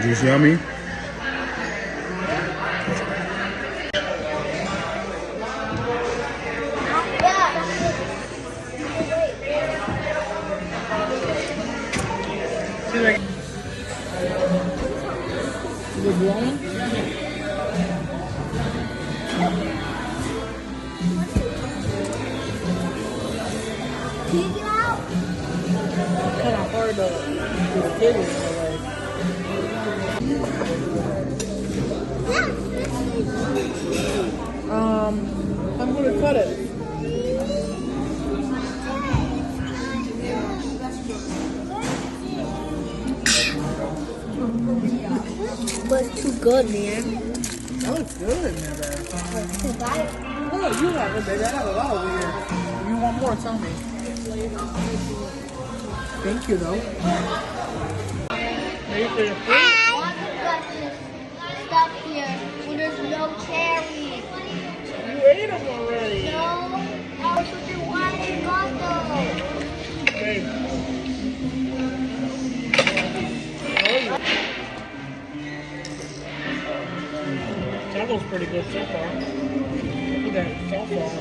Juice yummy. Good morning. Kind of hard to do the table in a way. I'm gonna cut it. But it's too good, man. That looks good, man. Oh, you have it, baby. I have a lot over here. If you want more, tell me. Thank you, though. Ready for your food? Stuff here when there's no cherries. You ate them already. No, I was with your wife and got those. Hey. Taco's pretty good so far. Look at that softball.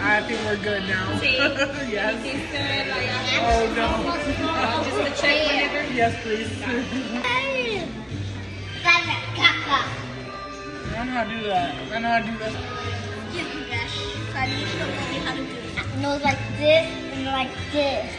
I think we're good now. Yes. Oh no. Just to check whenever. Yes, please. I know how to do that. I know how to do that. No, it's like this and like this.